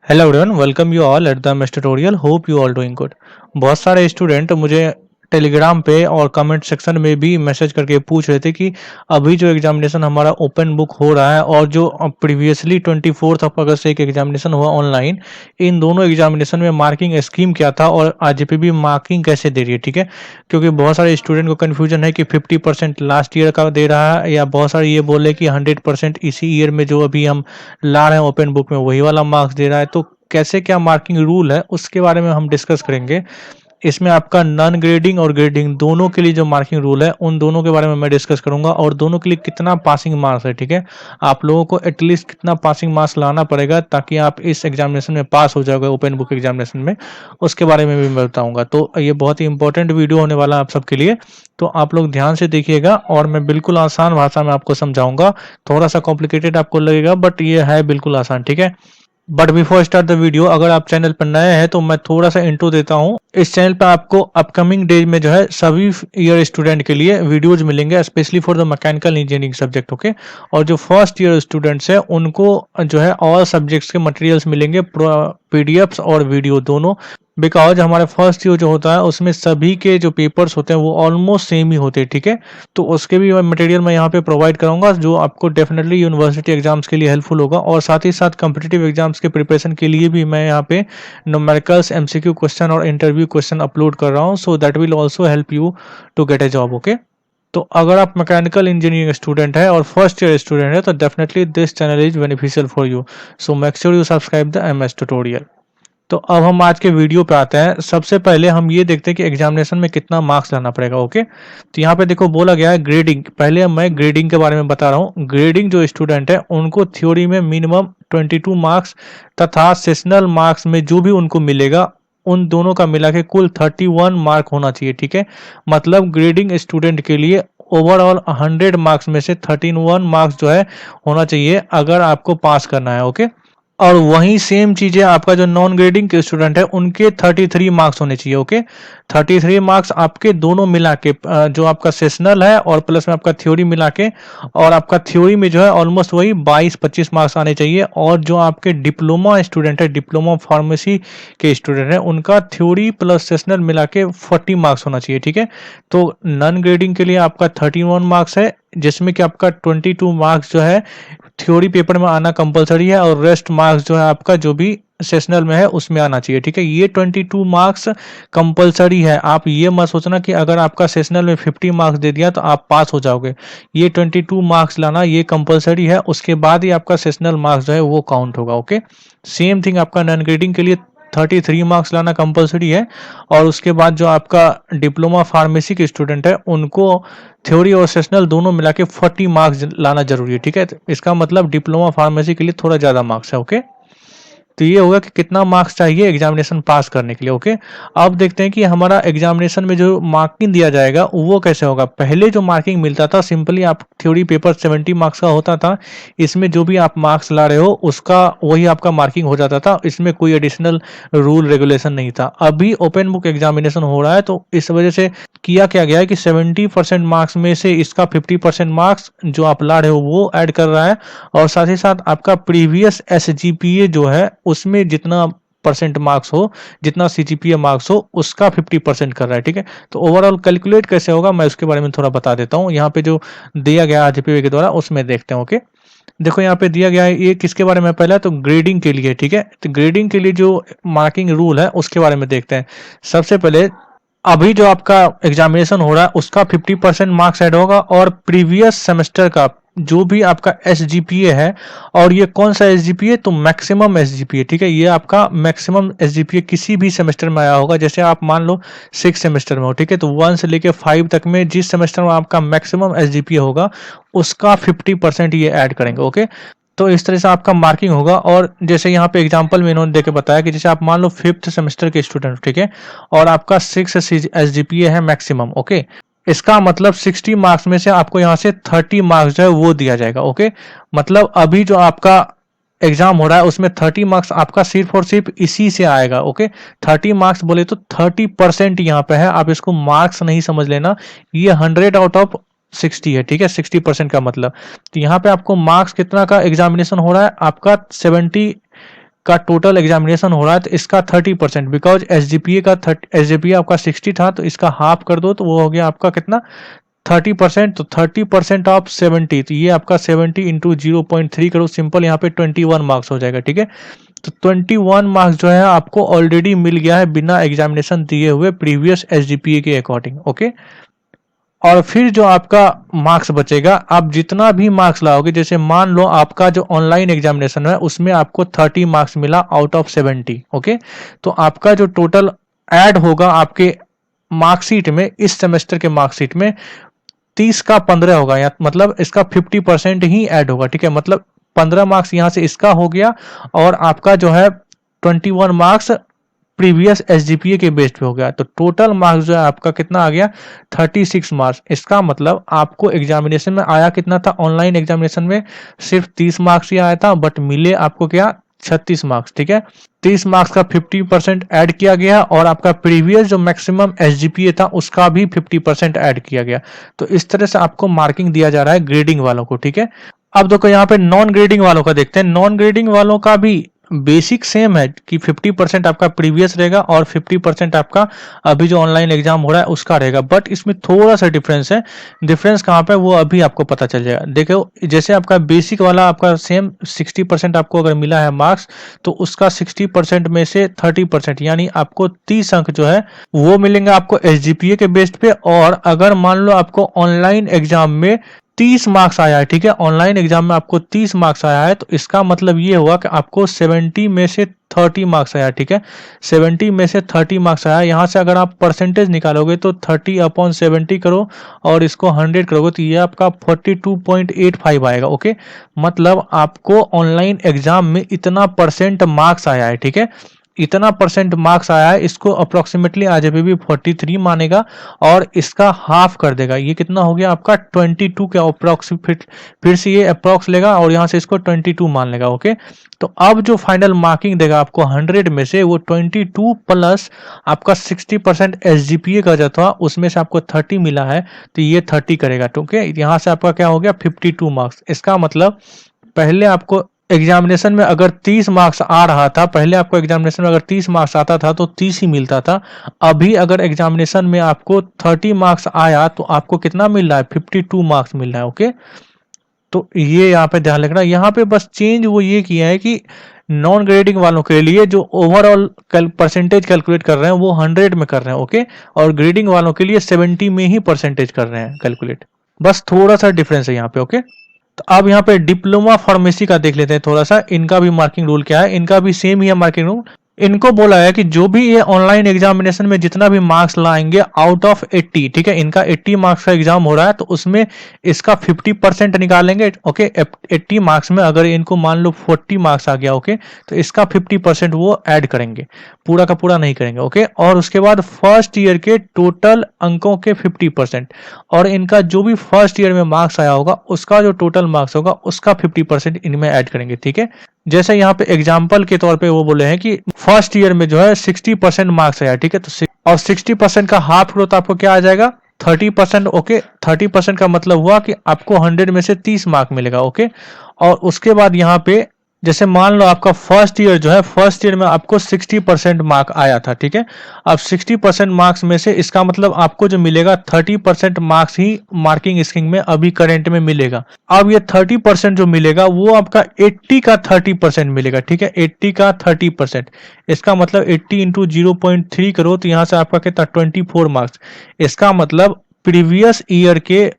Hello everyone, welcome you all at the MS tutorial. Hope you all doing good. बहुत सारे student मुझे Telegram पे और comment section में भी मैसेज करके पूछ रहे थे कि अभी जो एग्जामिनेशन हमारा ओपन बुक हो रहा है और जो प्रीवियसली 24 अगस्त से एक एग्जामिनेशन हुआ ऑनलाइन, इन दोनों एग्जामिनेशन में मार्किंग स्कीम क्या था और आरजेपी मार्किंग कैसे दे रही है। ठीक है, क्योंकि बहुत सारे स्टूडेंट को कन्फ्यूजन है कि 50% लास्ट ईयर का दे रहा है या बहुत सारे ये बोल रहे कि 100% इसी ईयर में जो अभी हम ला रहे हैं ओपन बुक में वही वाला मार्क्स दे रहा है। तो कैसे क्या मार्किंग रूल है उसके बारे में हम डिस्कस करेंगे। इसमें आपका नॉन ग्रेडिंग और ग्रेडिंग दोनों के लिए जो मार्किंग रूल है उन दोनों के बारे में मैं डिस्कस करूंगा और दोनों के लिए कितना पासिंग मार्क्स है। ठीक है, आप लोगों को एटलीस्ट कितना पासिंग मार्क्स लाना पड़ेगा ताकि आप इस एग्जामिनेशन में पास हो जाओगे ओपन बुक एग्जामिनेशन में, उसके बारे में भी मैं बताऊंगा। तो ये बहुत ही इंपॉर्टेंट वीडियो होने वाला है आप सबके लिए, तो आप लोग ध्यान से देखिएगा और मैं बिल्कुल आसान भाषा में आपको समझाऊंगा। थोड़ा सा कॉम्प्लिकेटेड आपको लगेगा बट ये है बिल्कुल आसान। ठीक है, but before start the video, अगर आप चैनल पर नए हैं तो मैं थोड़ा सा इंट्रो देता हूं। इस चैनल पर आपको अपकमिंग डेज में जो है सभी ईयर स्टूडेंट के लिए वीडियोज मिलेंगे, specially for the mechanical engineering subject. Okay, और जो फर्स्ट ईयर स्टूडेंट्स हैं उनको जो है ऑल सब्जेक्ट्स के मटेरियल्स मिलेंगे, पीडीएफ्स और वीडियो दोनों। बिकॉज हमारे फर्स्ट ईयर जो होता है उसमें सभी के जो पेपर्स होते हैं वो ऑलमोस्ट सेम ही होते हैं। ठीक है, तो उसके भी मटेरियल मैं यहाँ पे प्रोवाइड कराऊंगा जो आपको डेफिनेटली यूनिवर्सिटी एग्जाम्स के लिए हेल्पफुल होगा, और साथ ही साथ कॉम्पिटिटिव एग्जाम्स के प्रिपरेशन के लिए भी मैं यहाँ पे न्यूमेरिकल्स, एमसीक्यू क्वेश्चन और इंटरव्यू क्वेश्चन अपलोड कर रहा हूँ। So that will also help you to get a job. Okay, तो अगर आप मैकेनिकल इंजीनियरिंग स्टूडेंट है और फर्स्ट ईयर स्टूडेंट है तो definitely this channel is beneficial for you. So make sure you subscribe the MS tutorial. तो अब हम आज के वीडियो पे आते हैं। सबसे पहले हम ये देखते हैं कि एग्जामिनेशन में कितना मार्क्स लाना पड़ेगा। ओके, तो यहाँ पे देखो बोला गया है ग्रेडिंग। पहले मैं ग्रेडिंग के बारे में बता रहा हूँ। ग्रेडिंग जो स्टूडेंट है उनको थ्योरी में मिनिमम 22 मार्क्स तथा सेशनल मार्क्स में जो भी उनको मिलेगा उन दोनों का मिला के कुल 31 मार्क होना चाहिए। ठीक है, मतलब ग्रेडिंग स्टूडेंट के लिए ओवरऑल 100 मार्क्स में से 31 मार्क्स जो है होना चाहिए अगर आपको पास करना है। ओके, और वहीं सेम चीजें आपका जो नॉन ग्रेडिंग के स्टूडेंट है उनके 33 मार्क्स होने चाहिए। ओके, 33 मार्क्स आपके दोनों मिला के, जो आपका सेशनल है और प्लस में आपका थ्योरी मिला के, और आपका थ्योरी में जो है ऑलमोस्ट वही 22-25 मार्क्स आने चाहिए। और जो आपके डिप्लोमा स्टूडेंट है, डिप्लोमा फार्मेसी के स्टूडेंट है, उनका थ्योरी प्लस सेशनल मिला के 40 मार्क्स होना चाहिए। ठीक है, तो नॉन ग्रेडिंग के लिए आपका 31 मार्क्स है जिसमें कि आपका 22 मार्क्स जो है थ्योरी पेपर में आना कंपलसरी है और रेस्ट मार्क्स जो है आपका जो भी सेशनल में है उसमें आना चाहिए। ठीक है, ये 22 मार्क्स कंपलसरी है। आप ये मत सोचना कि अगर आपका सेशनल में 50 मार्क्स दे दिया तो आप पास हो जाओगे। ये 22 मार्क्स लाना ये कंपलसरी है, उसके बाद ही आपका सेशनल मार्क्स जो है वो काउंट होगा। ओके, सेम थिंग आपका नॉन ग्रेडिंग के लिए 33 मार्क्स लाना कंपलसरी है, और उसके बाद जो आपका डिप्लोमा फार्मेसी के स्टूडेंट है उनको थ्योरी और सेशनल दोनों मिला के 40 मार्क्स लाना जरूरी है। ठीक है, तो इसका मतलब डिप्लोमा फार्मेसी के लिए थोड़ा ज्यादा मार्क्स है। ओके, तो ये होगा कि कितना मार्क्स चाहिए एग्जामिनेशन पास करने के लिए। ओके, अब देखते हैं कि हमारा एग्जामिनेशन में जो मार्किंग दिया जाएगा वो कैसे होगा। पहले जो मार्किंग मिलता था सिंपली आप थ्योरी पेपर 70 मार्क्स का होता था, इसमें जो भी आप मार्क्स ला रहे हो उसका वही आपका मार्किंग हो जाता था, इसमें कोई एडिशनल रूल रेगुलेशन नहीं था। अभी ओपन बुक एग्जामिनेशन हो रहा है तो इस वजह से किया क्या गया है कि 70% मार्क्स में से इसका 50% मार्क्स जो आप ला रहे हो वो ऐड कर रहा है, और साथ ही साथ आपका प्रीवियस एसजीपीए जो है उसमें जितना परसेंट मार्क्स हो, जितना सीजीपीए मार्क्स हो उसका 50% कर रहा है। ठीक है, तो ओवरऑल कैलकुलेट कैसे होगा मैं उसके बारे में थोड़ा बता देता हूँ। यहाँ पे जो दिया गया आरजीपीए के द्वारा उसमें देखते हैं। ओके, देखो यहाँ पे दिया गया है ये किसके बारे में, पहला तो ग्रेडिंग के लिए। ठीक है, तो ग्रेडिंग के लिए जो मार्किंग रूल है उसके बारे में देखते हैं। सबसे पहले अभी जो आपका एग्जामिनेशन हो रहा है उसका 50% मार्क्स ऐड होगा, और प्रीवियस सेमेस्टर का जो भी आपका एसजीपीए है, और ये कौन सा एसजीपीए, तो मैक्सिमम एसजीपीए। ठीक है, ये आपका मैक्सिमम एसजीपीए किसी भी सेमेस्टर में आया होगा। जैसे आप मान लो 6 सेमेस्टर में हो, ठीक है, तो 1 से लेके 5 तक में जिस सेमेस्टर में आपका मैक्सिमम एसजीपीए होगा उसका 50% ये ऐड करेंगे। ओके, तो इस तरह से आपका मार्किंग होगा। और जैसे यहाँ पे एग्जांपल में इन्होंने देके बताया कि जैसे आप मान लो 5th सेमेस्टर के स्टूडेंट, ठीक है, और आपका 6 एसजीपीए है मैक्सिमम। ओके, इसका मतलब 60 मार्क्स में से आपको यहाँ से 30 मार्क्स जो है वो दिया जाएगा। ओके, मतलब अभी जो आपका एग्जाम हो रहा है उसमें 30 मार्क्स आपका सिर्फ और सिर्फ इसी से आएगा। ओके, 30 मार्क्स बोले तो 30% यहाँ पे है, आप इसको मार्क्स नहीं समझ लेना, ये 100 आउट ऑफ 60 है। ठीक है, 60% का मतलब, तो यहाँ पे आपको मार्क्स कितना का एग्जामिनेशन हो रहा है, आपका 70 का टोटल एग्जामिनेशन हो रहा है तो इसका 30%, बिकॉज एसजीपीए आपका 60 था तो इसका हाफ कर दो तो वो हो गया आपका कितना 30%। तो 30% ऑफ 70, तो ये आपका 70 इंटू 0.3 करो, सिंपल यहाँ पे 21 मार्क्स हो जाएगा। ठीक है, तो 21 मार्क्स जो है आपको ऑलरेडी मिल गया है बिना एग्जामिनेशन दिए हुए प्रीवियस एसजीपीए के अकॉर्डिंग। ओके, और फिर जो आपका मार्क्स बचेगा, आप जितना भी मार्क्स लाओगे, जैसे मान लो आपका जो ऑनलाइन एग्जामिनेशन है उसमें आपको 30 मार्क्स मिला आउट ऑफ 70। ओके, तो आपका जो टोटल ऐड होगा आपके मार्कशीट में, इस सेमेस्टर के मार्कशीट में 30 का 15 होगा, या मतलब इसका 50% ही ऐड होगा। ठीक है, मतलब 15 मार्क्स यहाँ से इसका हो गया और आपका जो है 21 मार्क्स प्रीवियस एसजीपीए के बेस पे हो गया। तो टोटल मार्क्स जो है आपका कितना आ गया 36 मार्क्स। इसका मतलब आपको एग्जामिनेशन में आया कितना था, ऑनलाइन एग्जामिनेशन में सिर्फ 30 मार्क्स ही आया था, बट मिले आपको क्या 36 मार्क्स। ठीक है, 30 मार्क्स का 50% ऐड किया गया और आपका प्रीवियस जो मैक्सिमम एसजीपीए था उसका भी 50% ऐड किया गया। तो इस तरह से आपको मार्किंग दिया जा रहा है ग्रेडिंग वालों को। ठीक है, अब देखो यहाँ पे नॉन ग्रेडिंग वालों का देखते हैं। नॉन ग्रेडिंग वालों का भी बेसिक सेम है कि 50% आपका प्रीवियस रहेगा और 50% आपका अभी जो ऑनलाइन एग्जाम हो रहा है उसका रहेगा, बट इसमें थोड़ा सा डिफरेंस है। डिफरेंस कहाँ पे वो अभी आपको पता चल जाएगा। देखो, जैसे आपका बेसिक वाला आपका सेम 60% आपको अगर मिला है मार्क्स, तो उसका 60% में से 30% यानी आपको 30 अंक जो है वो मिलेंगे आपको एसजीपीए के बेस पे। और अगर मान लो आपको ऑनलाइन एग्जाम में 30 मार्क्स आया है, ठीक है, ऑनलाइन एग्जाम में आपको 30 मार्क्स आया है, तो इसका मतलब ये हुआ कि आपको 70 में से 30 मार्क्स आया। ठीक है, 70 में से 30 मार्क्स आया। यहाँ से अगर आप परसेंटेज निकालोगे तो 30/70 करो और इसको 100 करोगे तो ये आपका 42.85 आएगा। ओके, मतलब आपको ऑनलाइन एग्जाम में इतना परसेंट मार्क्स आया है। ठीक है, इतना परसेंट मार्क्स आया है, इसको अप्रोक्सीमेटली आरजेपीबी 43 मानेगा और इसका हाफ कर देगा। ये कितना हो गया आपका 22 के अप्रोक्स, फिर से ये अप्रोक्स लेगा और यहाँ से इसको 22 मान लेगा। ओके, तो अब जो फाइनल मार्किंग देगा आपको 100 में से वो 22 प्लस आपका 60% एसजीपीए का जो था उसमें से आपको 30 मिला है तो ये 30 करेगा। ओके, यहाँ से आपका क्या हो गया 52 मार्क्स। इसका मतलब पहले आपको एग्जामिनेशन में अगर 30 मार्क्स आ रहा था, पहले आपको एग्जामिनेशन में अगर 30 मार्क्स आता था तो 30 ही मिलता था। अभी अगर एग्जामिनेशन में आपको 30 मार्क्स आया तो आपको कितना मिल रहा है 52 मार्क्स मिल रहा है। ओके, तो ये यहाँ पे ध्यान रखना। यहाँ पे बस चेंज वो ये किया है कि नॉन ग्रेडिंग वालों के लिए जो ओवरऑल परसेंटेज कैलकुलेट कर रहे हैं वो 100 में कर रहे हैं। ओके, और ग्रेडिंग वालों के लिए 70 में ही परसेंटेज कर रहे हैं कैलकुलेट। बस थोड़ा सा डिफरेंस है यहाँ पे। ओके, तो अब यहाँ पे डिप्लोमा फार्मेसी का देख लेते हैं थोड़ा सा। इनका भी मार्किंग रूल क्या है, इनका भी सेम ही है मार्किंग रूल। इनको बोला है कि जो भी ये ऑनलाइन एग्जामिनेशन में जितना भी मार्क्स लाएंगे आउट ऑफ 80, ठीक है, इनका 80 मार्क्स का एग्जाम हो रहा है तो उसमें इसका 50% निकालेंगे। ओके, 80 मार्क्स में अगर इनको मान लो 40 मार्क्स आ गया, ओके, तो इसका 50% वो ऐड करेंगे, पूरा का पूरा नहीं करेंगे। ओके, और उसके बाद फर्स्ट ईयर के टोटल अंकों के 50% और इनका जो भी फर्स्ट ईयर में मार्क्स आया होगा उसका जो टोटल मार्क्स होगा उसका 50% इनमें ऐड करेंगे। ठीक है, जैसे यहाँ पे एग्जाम्पल के तौर पे वो बोले हैं कि फर्स्ट ईयर में जो है 60% मार्क्स आया। ठीक है, तो और 60% का हाफ ग्रोथ आपको क्या आ जाएगा 30%। ओके, 30% का मतलब हुआ कि आपको 100 में से 30 मार्क मिलेगा। ओके, और उसके बाद यहाँ पे जैसे मान लो आपका फर्स्ट ईयर जो है, फर्स्ट ईयर में आपको 60% मार्क आया था। ठीक है, अब 60% मार्क्स में से इसका मतलब आपको जो मिलेगा 30% मार्क्स ही मार्किंग स्कीम में अभी करंट में मिलेगा। अब ये 30% जो मिलेगा वो आपका 80 का 30% मिलेगा। ठीक है, 80 का 30%, इसका मतलब 80 इंटू 0.3 करो तो यहाँ से आपका कितना 24 मार्क्स। इसका मतलब प्रीवियस ईयर के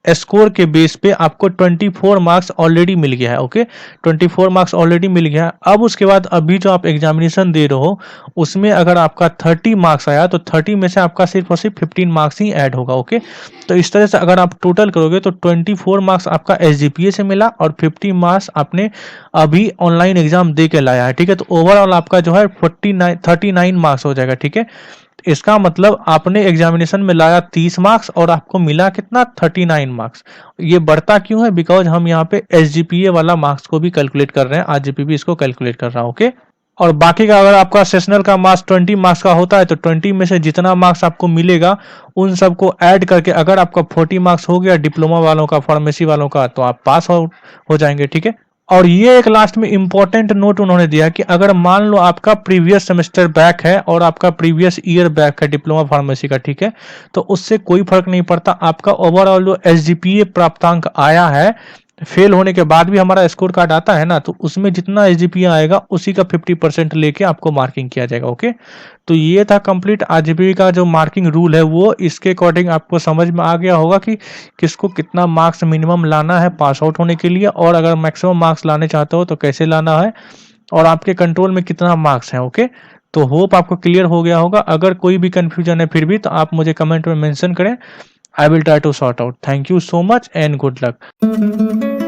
स्कोर के बेस पे आपको 24 मार्क्स ऑलरेडी मिल गया है। ओके, 24 मार्क्स ऑलरेडी मिल गया है। अब उसके बाद अभी जो आप एग्जामिनेशन दे रहे हो उसमें अगर आपका 30 मार्क्स आया तो 30 में से आपका सिर्फ और सिर्फ 15 मार्क्स ही ऐड होगा। ओके, तो इस तरह से अगर आप टोटल करोगे तो 24 मार्क्स आपका एसजीपीए से मिला और 50 मार्क्स आपने अभी ऑनलाइन एग्जाम दे के लाया है। ठीक है, तो ओवरऑल आपका जो है 39 मार्क्स हो जाएगा। ठीक है, इसका मतलब आपने एग्जामिनेशन में लाया 30 मार्क्स और आपको मिला कितना 39 मार्क्स। ये बढ़ता क्यों है, बिकॉज हम यहाँ पे एसजीपीए वाला मार्क्स को भी कैलकुलेट कर रहे हैं, आरजीपीबी इसको कैलकुलेट कर रहा है। ओके, और बाकी का अगर आपका सेशनल का मार्क्स 20 मार्क्स का होता है तो 20 में से जितना मार्क्स आपको मिलेगा उन सबको ऐड करके अगर आपका 40 मार्क्स हो गया डिप्लोमा वालों का, फार्मेसी वालों का, तो आप पास हो जाएंगे। ठीक है, और ये एक लास्ट में इंपॉर्टेंट नोट उन्होंने दिया कि अगर मान लो आपका प्रीवियस सेमेस्टर बैक है और आपका प्रीवियस ईयर बैक है डिप्लोमा फार्मेसी का, ठीक है, तो उससे कोई फर्क नहीं पड़ता। आपका ओवरऑल जो एसजीपीए प्राप्तांक आया है, फेल होने के बाद भी हमारा स्कोर कार्ड आता है ना, तो उसमें जितना एसजीपीए आएगा उसी का 50% लेके आपको मार्किंग किया जाएगा। ओके, तो ये था कंप्लीट आरजीपी का जो मार्किंग रूल है वो। इसके अकॉर्डिंग आपको समझ में आ गया होगा कि किसको कितना मार्क्स मिनिमम लाना है पास आउट होने के लिए, और अगर मैक्सिमम मार्क्स लाने चाहते हो तो कैसे लाना है, और आपके कंट्रोल में कितना मार्क्स है। ओके, तो होप आपको क्लियर हो गया होगा। अगर कोई भी कंफ्यूजन है फिर भी तो आप मुझे कमेंट में मेंशन करें, I will try to sort out. Thank you so much and good luck.